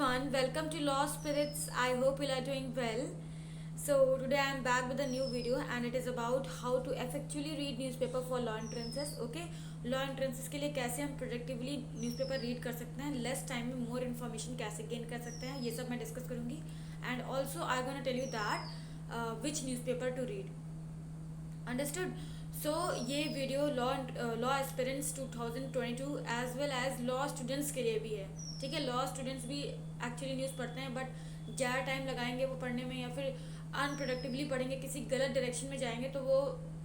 everyone, welcome to Law Spirits. I hope you are doing well. So today I am back with a new video and it is about how to effectively read newspaper for law entrances. Okay, law entrances के लिए कैसे हम productively newspaper read कर सकते हैं, less time में more information कैसे gain कर सकते हैं, ये सब मैं डिस्कस करूँगी. And also I gonna tell you that which newspaper to read. Understood. So ये video law aspirants 2022 as well as law students के लिए भी है. ठीक है, लॉ स्टूडेंट्स भी एक्चुअली न्यूज़ पढ़ते हैं बट ज़्यादा टाइम लगाएंगे वो पढ़ने में या फिर अनप्रोडक्टिवली पढ़ेंगे, किसी गलत डायरेक्शन में जाएंगे तो वो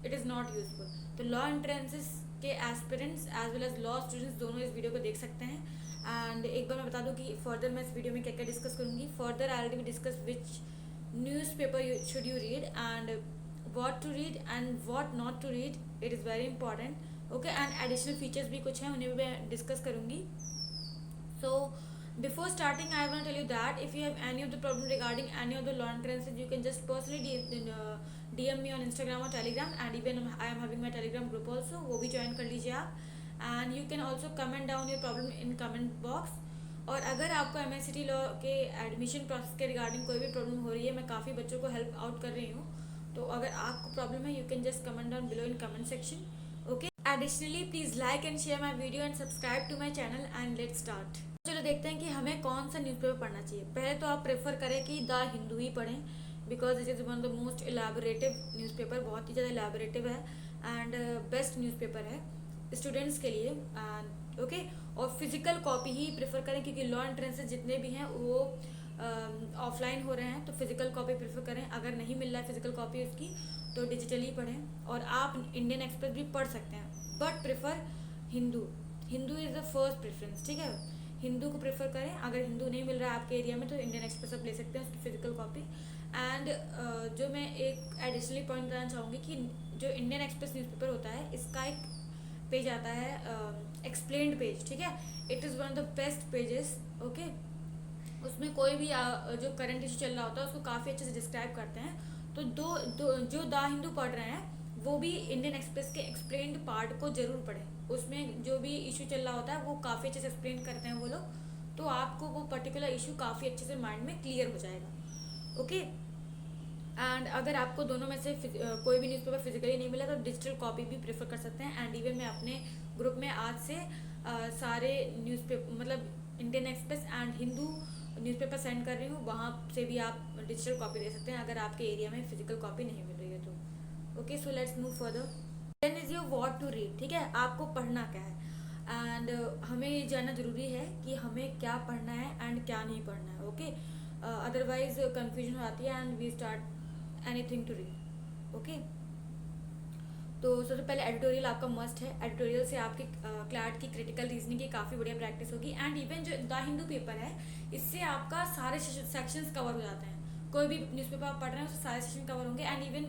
इट इज़ नॉट यूजफुल. तो लॉ एंट्रेंसेस के aspirants as well as law students दोनों इस वीडियो को देख सकते हैं. एंड एक बार मैं बता दूं कि फर्दर मैं इस वीडियो में क्या क्या डिस्कस करूँगी. Further I will discuss which newspaper should you read and what to read and what not to read. It is very important. Okay, and additional features भी कुछ हैं उन्हें भी मैं डिस्कस करूँगी. So before starting I want to tell you that if you have any of the problem regarding any of the law entrances you can just personally DM me on Instagram or Telegram, and even I am having my Telegram group also, वो भी join कर लीजिए आप. And you can also comment down your problem in comment box. और अगर आपको MSCT law के admission process के रिगार्डिंग कोई भी प्रॉब्लम हो रही है, मैं काफ़ी बच्चों को हेल्प आउट कर रही हूँ, तो अगर आपको प्रॉब्लम है you can just comment down below in comment section. Okay, additionally please like and share my video and subscribe to my channel and let's start. चलो देखते हैं कि हमें कौन सा न्यूज़पेपर पढ़ना चाहिए. पहले तो आप प्रेफर करें कि द हिंदू ही पढ़ें because it is one of the most elaborative newspaper. बहुत ही ज़्यादा एलैबोरेटिव है एंड बेस्ट न्यूज़पेपर है स्टूडेंट्स के लिए. एंड ओके, और फिजिकल कॉपी ही प्रेफर करें क्योंकि लॉ एंट्रेंसेस जितने भी हैं वो ऑफलाइन हो रहे हैं, तो फिजिकल कॉपी प्रेफर करें. अगर नहीं मिल रहा है फिजिकल कॉपी उसकी तो डिजिटली पढ़ें. और आप इंडियन एक्सप्रेस भी पढ़ सकते हैं but prefer Hindu. Hindu is the first preference. ठीक है, हिंदू को प्रेफर करें. अगर हिंदू नहीं मिल रहा है आपके एरिया में तो इंडियन एक्सप्रेस आप ले सकते हैं उसकी फिजिकल कॉपी. एंड जो मैं एक एडिशनली पॉइंट करना चाहूँगी कि जो इंडियन एक्सप्रेस न्यूज़पेपर होता है इसका एक पेज आता है एक्सप्लेन्ड पेज. ठीक है, it is one of the best pages. Okay, उसमें कोई भी जो करंट इशू चल रहा होता है उसको काफ़ी अच्छे से डिस्क्राइब करते हैं. तो जो द हिंदू पढ़ रहे हैं वो भी इंडियन एक्सप्रेस के एक्सप्लेन्ड पार्ट को जरूर पढ़ें. उसमें जो भी इशू चल रहा होता है वो काफ़ी अच्छे से एक्सप्लेन करते हैं वो लोग, तो आपको वो पर्टिकुलर इशू काफ़ी अच्छे से माइंड में क्लियर हो जाएगा. ओके, एंड अगर आपको दोनों में से कोई भी न्यूज़पेपर फिजिकली नहीं मिला तो डिजिटल कॉपी भी प्रेफर कर सकते हैं. एंड इवन मैं अपने ग्रुप में आज से सारे न्यूज़पेपर मतलब Indian express and Hindu newspaper send कर रही हूँ, वहाँ से भी आप डिजिटल कॉपी दे सकते हैं अगर आपके एरिया में फिजिकल कॉपी नहीं मिल रही है तो. Okay, so let's move further. Then is your what to read. ठीक है, आपको पढ़ना क्या है एंड हमें ये जानना ज़रूरी है कि हमें क्या पढ़ना है एंड क्या नहीं पढ़ना है. ओके, अदरवाइज कन्फ्यूजन हो जाती है and we start anything to read. Okay, तो सबसे पहले एडिटोरियल आपका मस्ट है. एडिटोरियल से आपके क्लैट की क्रिटिकल रीजनिंग की काफ़ी बढ़िया प्रैक्टिस होगी. एंड इवन जो द हिंदू पेपर है इससे आपका सारे सेक्शंस कवर हो जाते हैं. कोई भी न्यूज़पेपर आप पढ़ रहे हैं उससे सारे सेक्शन कवर होंगे. एंड इवन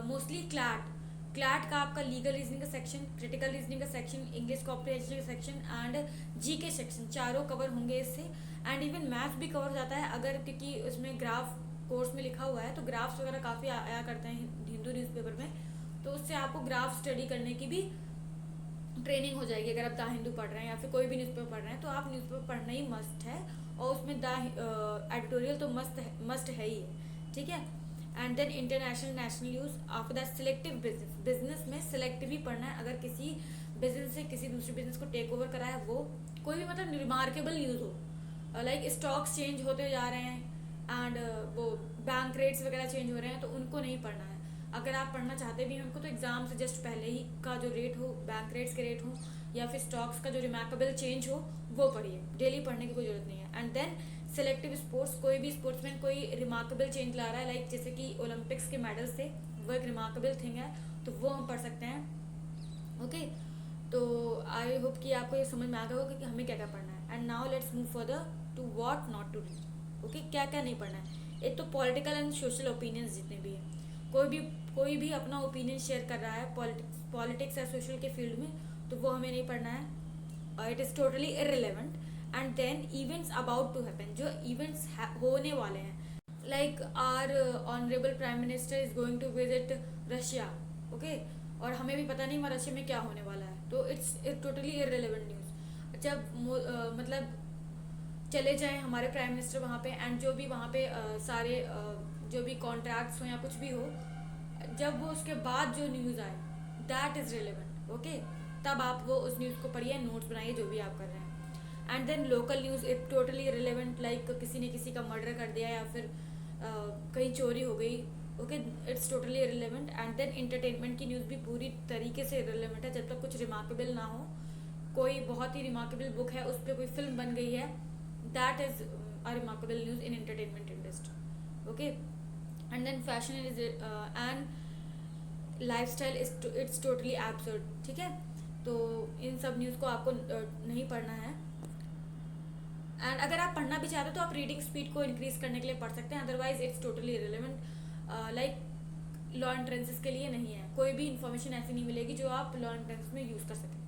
मोस्टली क्लैट का आपका लीगल रीजनिंग का सेक्शन, क्रिटिकल रीजनिंग का सेक्शन, इंग्लिश कॉम्प्रिहेंशन का सेक्शन एंड जीके सेक्शन चारों कवर होंगे इससे. एंड इवन मैथ्स भी कवर हो जाता है अगर, क्योंकि उसमें ग्राफ कोर्स में लिखा हुआ है तो ग्राफ्स वगैरह काफ़ी आया करते हैं हिंदू न्यूज़पेपर में, तो उससे आपको ग्राफ स्टडी करने की भी ट्रेनिंग हो जाएगी. अगर आप द हिंदू पढ़ रहे हैं या फिर कोई भी न्यूज़पेपर पढ़ रहे हैं तो आप न्यूज़पेपर पढ़ना ही मस्ट है और उसमें द एडिटोरियल तो मस्ट है ही है. ठीक है, and then international national news. After that selective business में सिलेक्टिव ही पढ़ना है. अगर किसी बिजनेस से किसी दूसरे बिजनेस को टेक ओवर करा है वो कोई भी मतलब रिमार्केबल न्यूज़ हो, लाइक स्टॉक्स चेंज होते जा रहे हैं एंड वो बैंक रेट्स वगैरह चेंज हो रहे हैं तो उनको नहीं पढ़ना है. अगर आप पढ़ना चाहते भी हैं उनको तो एग्जाम से जस्ट पहले ही का जो रेट हो, बैंक रेट्स के रेट हो या फिर स्टॉक्स का जो रिमार्केबल चेंज हो वो पढ़िए. डेली पढ़ने की कोई जरूरत नहीं है. And then selective sports. कोई भी स्पोर्ट्समैन कोई रिमार्केबल चेंज ला रहा है, लाइक जैसे कि ओलंपिक्स के मेडल्स थे वो एक रिमार्केबल थिंग है तो वो हम पढ़ सकते हैं. ओके, तो आई होप कि आपको ये समझ में आ गया होगा कि हमें क्या क्या पढ़ना है. And now let's move further to what not to read. Okay, क्या क्या नहीं पढ़ना है. एक तो पॉलिटिकल एंड सोशल ओपिनियंस जितने भी हैं, कोई भी अपना ओपिनियन शेयर कर रहा है पॉलिटिक्स या सोशल के फील्ड में तो वो हमें नहीं पढ़ना है. It is totally irrelevant. And then events about to happen. जो इवेंट्स होने वाले हैं, like our honourable prime minister is going to visit Russia. Okay, और हमें भी पता नहीं वहाँ रशिया में क्या होने वाला है तो इट्स टोटली इररिलेवेंट न्यूज़. जब मतलब चले जाएं हमारे प्राइम मिनिस्टर वहाँ पे, एंड जो भी वहाँ पे सारे जो भी कॉन्ट्रैक्ट्स हो या कुछ भी हो, जब वो उसके बाद जो न्यूज़ आए दैट इज़ रिलेवेंट, ओके, तब आप वो उस न्यूज़ को पढ़िए, नोट्स बनाइए, जो भी आप कर रहे हैं। And then local news it totally relevant, like किसी ने किसी का मर्डर कर दिया या फिर कहीं चोरी हो गई, okay, it's totally relevant. And then entertainment की न्यूज़ भी पूरी तरीके से रिलेवेंट है, जब तक कुछ रिमार्केबल ना हो, कोई बहुत ही रिमार्केबल बुक है उस पर कोई फिल्म बन गई है, that is a remarkable news in entertainment industry, okay. And then fashion is and lifestyle it's totally absurd, ठीक है। तो इन सब न्यूज़ को आपको नहीं पढ़ना है। एंड अगर आप पढ़ना भी चाहते हो तो आप रीडिंग स्पीड को इंक्रीज करने के लिए पढ़ सकते हैं, otherwise it's totally irrelevant. Like law entrances के लिए नहीं है, कोई भी इंफॉर्मेशन ऐसी नहीं मिलेगी जो आप लॉ एंट्रेंस में यूज़ कर सकें।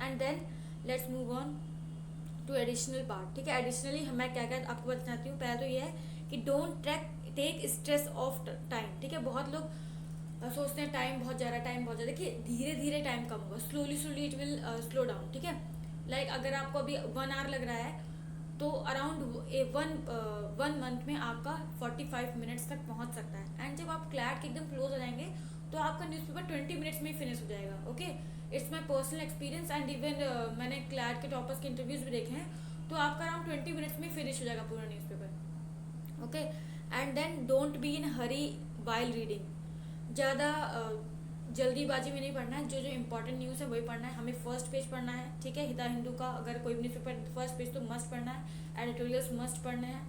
And then let's move on to additional part, ठीक है। एडिशनली मैं क्या क्या आपको बताना चाहती हूँ, पहला तो ये है कि don't take stress of time, ठीक है। बहुत लोग सोचते हैं टाइम बहुत ज़्यादा, टाइम बहुत ज़्यादा, देखिए धीरे धीरे टाइम कम होगा, slowly slowly it will slow down, ठीक है। लाइक अगर आपको अभी 1 आवर लग रहा है तो अराउंड वन मंथ में आपका 45 मिनट्स तक पहुंच सकता है। एंड जब आप क्लैट के एकदम क्लोज हो जाएंगे तो आपका न्यूज़पेपर 20 मिनट्स में ही फिनिश हो जाएगा, okay. It's my personal experience, and even मैंने क्लैट के टॉपर्स के इंटरव्यूज भी देखे हैं, तो आपका अराउंड 20 मिनट्स में फिनिश हो जाएगा पूरा newspaper, okay. And then don't be in hurry while reading, ज़्यादा जल्दीबाजी में नहीं पढ़ना है, जो जो इंपॉर्टेंट न्यूज़ है वही पढ़ना है, हमें फर्स्ट पेज पढ़ना है, ठीक है। द हिंदू का अगर कोई भी न्यूज़पेपर फर्स्ट पेज तो मस्ट पढ़ना है, एडिटोरियल्स मस्ट पढ़ने हैं,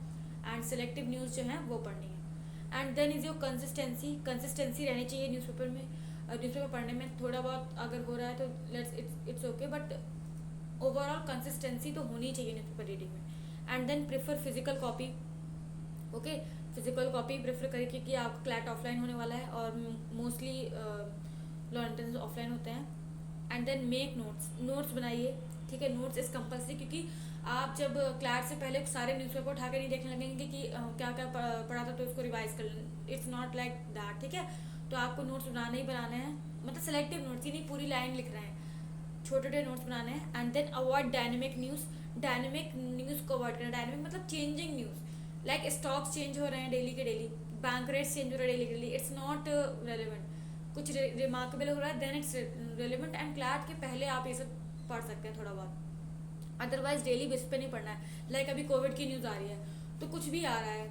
एंड सेलेक्टिव न्यूज़ जो है वो पढ़नी है। And then is your consistency रहनी चाहिए न्यूज़पेपर में, न्यूज़पेपर पढ़ने में थोड़ा बहुत अगर हो रहा है तो let's it's okay, but overall consistency तो होनी चाहिए न्यूज़पेपर रीडिंग में। And then prefer physical copy, okay, physical copy prefer करें क्योंकि आपका क्लैट ऑफलाइन होने वाला है और मोस्टली लॉ एंट्रेंस ऑफलाइन होते हैं। एंड देन मेक नोट्स बनाइए, ठीक है। नोट्स इज कंपल्सरी, क्योंकि आप जब क्लैट से पहले सारे न्यूज़पेपर उठा के नहीं देखने लगेंगे कि क्या क्या पढ़ा था तो उसको रिवाइज कर लें, इट्स नॉट लाइक दैट, ठीक है। तो आपको नोट्स बनाने ही बनाने हैं, मतलब सेलेक्टिव नोट्स, ही नहीं पूरी लाइन लिख रहे हैं, छोटे छोटे नोट्स बनाने हैं। And then avoid dynamic news को अवॉइड करना। डायनेमिक मतलब changing news, like stocks change हो रहे हैं डेली के डेली, बैंक रेट्स चेंज हो रहे हैं डेली के डेली, इट्स नॉट रेलिवेंट। कुछ रिमार्केबल हो रहा है then it's relevant, and CLAT के पहले आप ये सब पढ़ सकते हैं थोड़ा बहुत, अदरवाइज डेली बेस पे नहीं पढ़ना है। लाइक अभी कोविड की न्यूज़ आ रही है तो कुछ भी आ रहा है,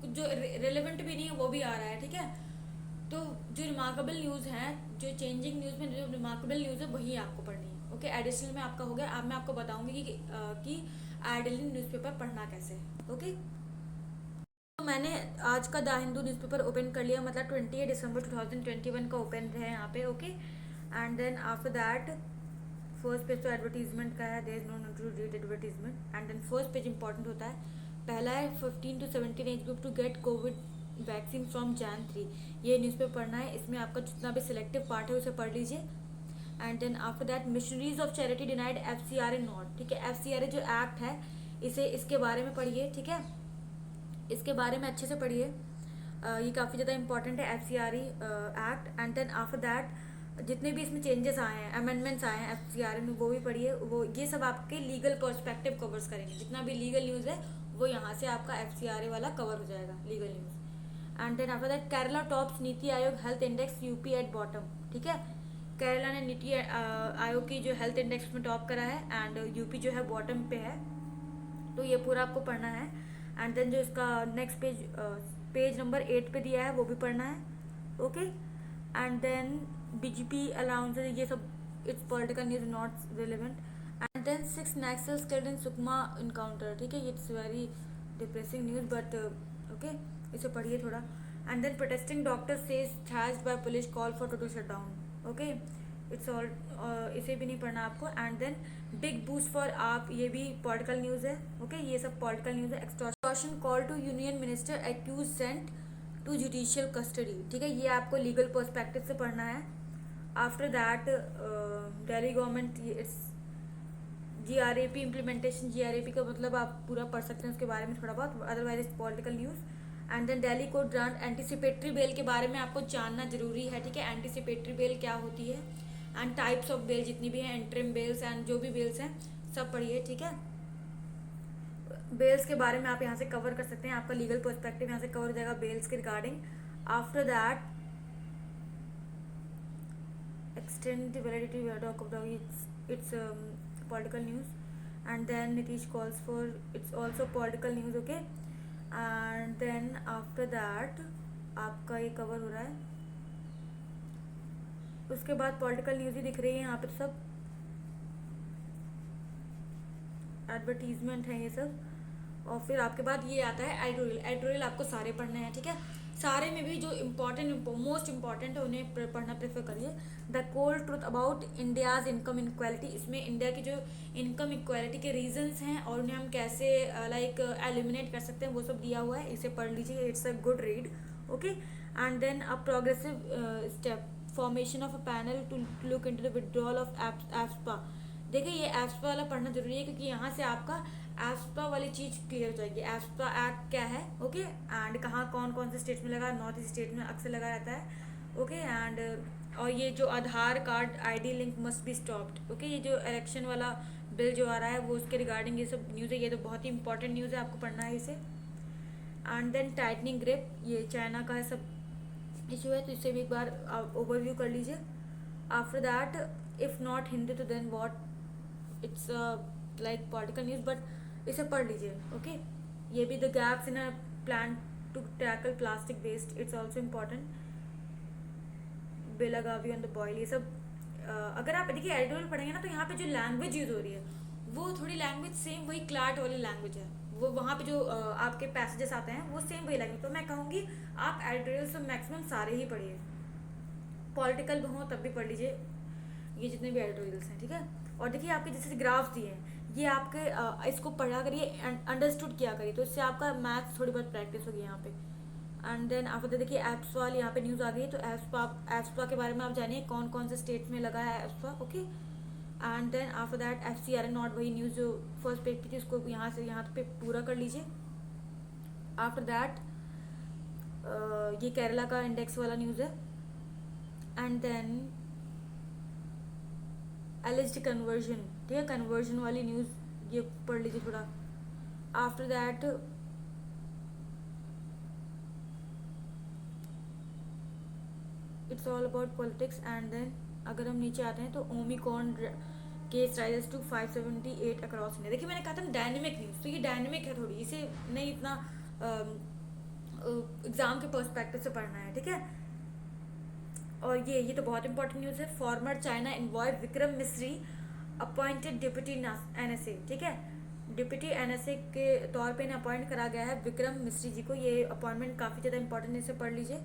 कुछ जो रेलिवेंट भी नहीं है वो भी आ रहा है, ठीक है। तो जो रिमार्केबल न्यूज़ है, जो चेंजिंग न्यूज़ में जो रिमार्केबल न्यूज़ है वही आपको पढ़नी है, ओके। एडिशनल में आपका हो गया, अब मैं आपको बताऊंगी कि एडिशनल न्यूज़पेपर पढ़ना कैसे है, ओके। तो मैंने आज का द हिंदू न्यूज़पेपर ओपन कर लिया, मतलब 28 दिसंबर 2021 का ओपन है यहाँ पे, okay. And then after that first page तो एडवर्टीजमेंट का है, there is no need to read advertisement. And then first page important होता है, पहला है 15 to 17 age group to get Covid vaccine from Jan 3, ये न्यूज़पेपर पढ़ना है। इसमें आपका जितना भी सिलेक्टिव पार्ट है उसे पढ़ लीजिए। And then after that missionaries of charity denied FCRA nod, ठीक है। FCRA जो एक्ट है इसके बारे में पढ़िए, ठीक है, इसके बारे में अच्छे से पढ़िए, ये काफ़ी ज़्यादा इंपॉर्टेंट है FCRA एक्ट। एंड देन आफ्टर दैट जितने भी इसमें चेंजेस आए हैं, अमेंडमेंट्स आए हैं FCRA में, वो भी पढ़िए। वो ये सब आपके लीगल पर्सपेक्टिव कवर्स करेंगे, जितना भी लीगल न्यूज़ है वो यहाँ से आपका FCRA वाला कवर हो जाएगा, legal news. And then after that Kerala tops NITI Aayog health index UP at bottom, ठीक है। केरला ने नीति आयोग की जो हेल्थ इंडेक्स में टॉप करा है, एंड यूपी जो है बॉटम पे है, तो ये पूरा आपको पढ़ना है। एंड देन जो इसका नेक्स्ट पेज नंबर 8 पे दिया है वो भी पढ़ना है, okay. And then BJP allowance, ये सब it's political news not relevant. And then 6 Naxals killed in Sukma encounter, ठीक है, it's very depressing news but okay, इसे पढ़िए थोड़ा। And then protesting doctor says thrashed by police call for total shutdown, okay, it's all, इसे भी नहीं पढ़ना आपको। And then big boost for AAP, ये भी पॉलिटिकल न्यूज़ है, ओके, ये सब पॉलिटिकल न्यूज़ है। Extortion call to union minister accused sent to judicial custody, ठीक है, ये आपको लीगल पर्सपेक्टिव से पढ़ना है। After that Delhi government, it's GRAP implementation, GRAP का मतलब आप पूरा पढ़ सकते हैं उसके बारे में थोड़ा बहुत, otherwise it's political news. And then Delhi court grant anticipatory bail के बारे में आपको जानना जरूरी है, ठीक है। एंटीसिपेटरी बेल क्या होती है, एंड टाइप्स ऑफ बेल जितनी भी हैं, इंटरिम बेल्स एंड जो भी बेल्स हैं सब पढ़िए, ठीक है। बेल्स के बारे में आप यहाँ से कवर कर सकते हैं, आपका लीगल पर्सपेक्टिव यहाँ से कवर हो जाएगा बेल्स के regarding. After that extend the validity we talk about it's political news, and then Nitish calls for it's also political news. Okay, and then after that आपका ये कवर हो रहा है. उसके बाद पॉलिटिकल न्यूज़ ही दिख रही है यहाँ पे, सब एडवर्टीजमेंट है ये सब. और फिर आपके बाद ये आता है एडिटोरियल. एडिटोरियल आपको सारे पढ़ने हैं, ठीक है. सारे में भी जो इम्पोर्टेंट मोस्ट इम्पॉर्टेंट है उन्हें पढ़ना प्रेफर करिए. The cold truth about India's income inequality. इसमें इंडिया की जो इनकम इक्वालिटी के रीजंस हैं और उन्हें हम कैसे एलिमिनेट कर सकते हैं वो सब दिया हुआ है. इसे पढ़ लीजिए, it's a good read. Okay, and then a progressive step formation of a panel to look into the withdrawal of AFSPA. देखिए ये एफ्सपा वाला पढ़ना जरूरी है क्योंकि यहाँ से आपका एफ्सपा वाली चीज़ क्लियर हो जाएगी. एफ्सपा एक्ट क्या है, ओके, एंड कहाँ कौन कौन से स्टेट में लगा. नॉर्थ ईस्ट स्टेट में अक्सर लगा रहता है. ओके, एंड और ये जो Aadhaar card ID link must be stopped. Okay, ये जो इलेक्शन वाला बिल जो आ रहा है वो उसके रिगार्डिंग ये सब न्यूज़ है. ये तो बहुत ही इंपॉर्टेंट न्यूज़ है, आपको पढ़ना है इसे. एंड देन टाइटनिंग ग्रिप, ये चाइना का है सब इशू है, तो इसे भी एक बार ओवरव्यू कर लीजिए. After that if not Hindi तो then what, it's like political news, but इसे पढ़ लीजिए. ओके, ये भी the gaps in a plan to tackle plastic waste, it's also important. Belagavi on the boil, ये सब अगर आप देखिए एडिटोरियल पढ़ेंगे ना तो यहाँ पे जो लैंग्वेज यूज़ हो रही है वो थोड़ी लैंग्वेज सेम वही क्लाट वाली लैंग्वेज है. वो वहाँ पे जो आपके पैसेजेस आते हैं वो सेम वही लैंग्वेज. तो मैं कहूँगी आप एडिटोरियल से मैक्सिमम सारे ही पढ़िए. पॉलिटिकल हो तब भी पढ़ लीजिए ये जितने भी एडिटोरियल्स हैं, ठीक है. और देखिए आपके जैसे ग्राफ्स दिए हैं ये आपके इसको पढ़ा करिए, अंडरस्टूड किया करिए, तो इससे आपका मैथ्स थोड़ी बहुत प्रैक्टिस होगी यहाँ पे. एंड देन आफ्टर देखिए एप्सपा यहाँ पे न्यूज़ आ गई, तो एप्सपा के बारे में आप जानिए कौन कौन से स्टेट में लगा है AFSPA. Okay, and then after that FCRN not, वही न्यूज़ जो फर्स्ट पेज की थी उसको यहाँ से यहाँ पे पूरा कर लीजिए. आफ्टर दैट ये केरला का इंडेक्स वाला न्यूज़ है. एंड देन एलिज्ड कन्वर्जन, ठीक है, कन्वर्जन वाली न्यूज़ ये पढ़ लीजिए थोड़ा. After that it's all about politics. And then अगर हम नीचे आते हैं तो Omicron case rises to 578 across India. देखिए मैंने कहा था डायनेमिक न्यूज़, तो ये डायनेमिक है थोड़ी, इसे नहीं इतना एग्जाम के पर्सपेक्टिव से पढ़ना है, ठीक है. और ये तो बहुत इंपॉर्टेंट न्यूज़ है. Farmer China envoy Vikram Misri appointed deputy NSA, ठीक है. डिप्टी NSA के तौर पे इन्हें अपॉइंट करा गया है विक्रम मिस्री जी को. ये अपॉइंटमेंट काफ़ी ज़्यादा इंपॉर्टेंट है, इसे पढ़ लीजिए.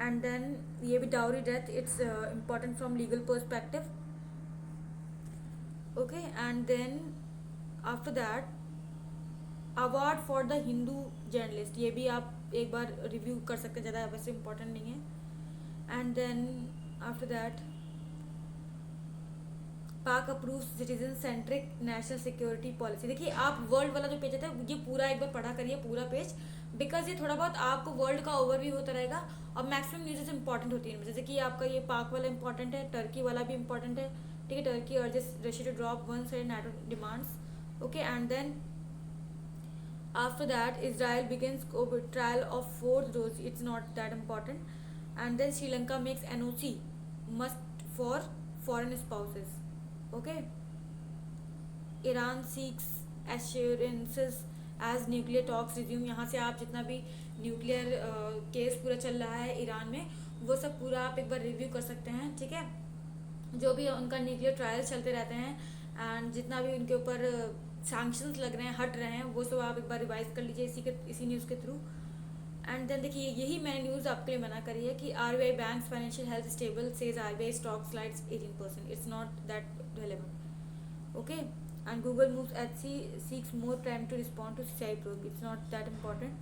एंड देन ये भी dowry death, it's important from legal perspective. Okay, and then after that award for the Hindu journalist, ये भी आप एक बार रिव्यू कर सकते हैं, ज़्यादा वैसे इंपॉर्टेंट नहीं है. एंड देन आफ्टर दैट पाक approve citizen centric national security policy. देखिए आप वर्ल्ड वाला जो पेज है ये पूरा एक बार पढ़ा करिए पूरा पेज, बिकॉज ये थोड़ा बहुत आपको वर्ल्ड का ओवरव्यू होता रहेगा और मैक्सिमम न्यूज़ इंपॉर्टेंट होती है. जैसे कि आपका ये पाक वाला इंपॉर्टेंट है, टर्की वाला भी इंपॉर्टेंट है, ठीक है. Turkey urges Russia to drop one side NATO demands. Okay, and then after that Israel begins trial of fourth dose, it's not that important. And then Sri Lanka makes NOC must for foreign spouses. Okay, Iran seeks assurances as nuclear talks resume. यहाँ से आप जितना भी nuclear case पूरा चल रहा है Iran में वो सब पूरा आप एक बार रिव्यू कर सकते हैं, ठीक है. जो भी उनका न्यूक्लियर ट्रायल्स चलते रहते हैं एंड जितना भी उनके ऊपर सैंक्शंस लग रहे हैं, हट रहे हैं, वो सब आप एक बार रिवाइज कर लीजिए इसी न्यूज़ के थ्रू. एंड देन देखिए यही मैंने न्यूज़ आपके लिए मना करी है कि RBI banks financial health stable, says RBI stock slides 18%. It's not that relevant. Okay, and Google moves HC seeks more time to respond to CCI probe. It's not that important.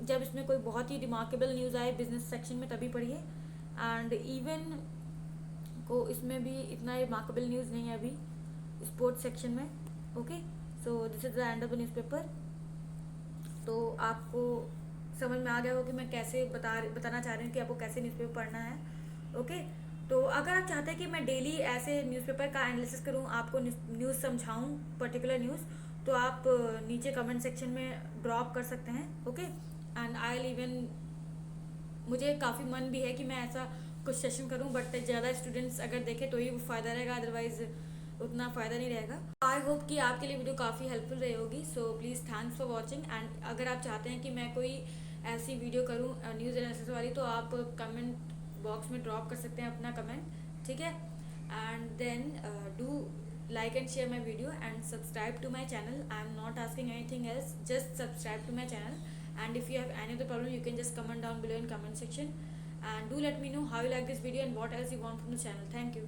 जब इसमें कोई बहुत ही रिमार्केबल न्यूज़ आए business section में तभी पढ़िए. And even को इसमें भी इतना रिमार्केबल न्यूज़ नहीं है अभी स्पोर्ट्स सेक्शन में. Okay, so this is the end of the newspaper. तो आपको समझ में आ गया हो कि मैं कैसे बताना चाह रही हूँ कि आपको कैसे न्यूज़पेपर पढ़ना है. ओके, तो अगर आप चाहते हैं कि मैं डेली ऐसे न्यूज़पेपर का एनालिसिस करूँ, आपको न्यूज़ समझाऊँ पर्टिकुलर न्यूज़, तो आप नीचे कमेंट सेक्शन में ड्रॉप कर सकते हैं, okay. And I will even, मुझे काफ़ी मन भी है कि मैं ऐसा कुछ सेशन करूं, बट ज़्यादा स्टूडेंट्स अगर देखें तो ही फ़ायदा रहेगा, अदरवाइज उतना फ़ायदा नहीं रहेगा। आई होप कि आपके लिए वीडियो काफ़ी हेल्पफुल रही होगी। So please thanks for watching. And अगर आप चाहते हैं कि मैं कोई ऐसी वीडियो करूं न्यूज़ एनालिसिस वाली, तो आप कमेंट बॉक्स में ड्रॉप कर सकते हैं अपना कमेंट, ठीक है। And then do like and share my video and subscribe to my channel. I am not asking anything else, just subscribe to my channel. And if you have any other problem, you can just comment down below in comment section, and do let me know how you like this video and what else you want from the channel. Thank you.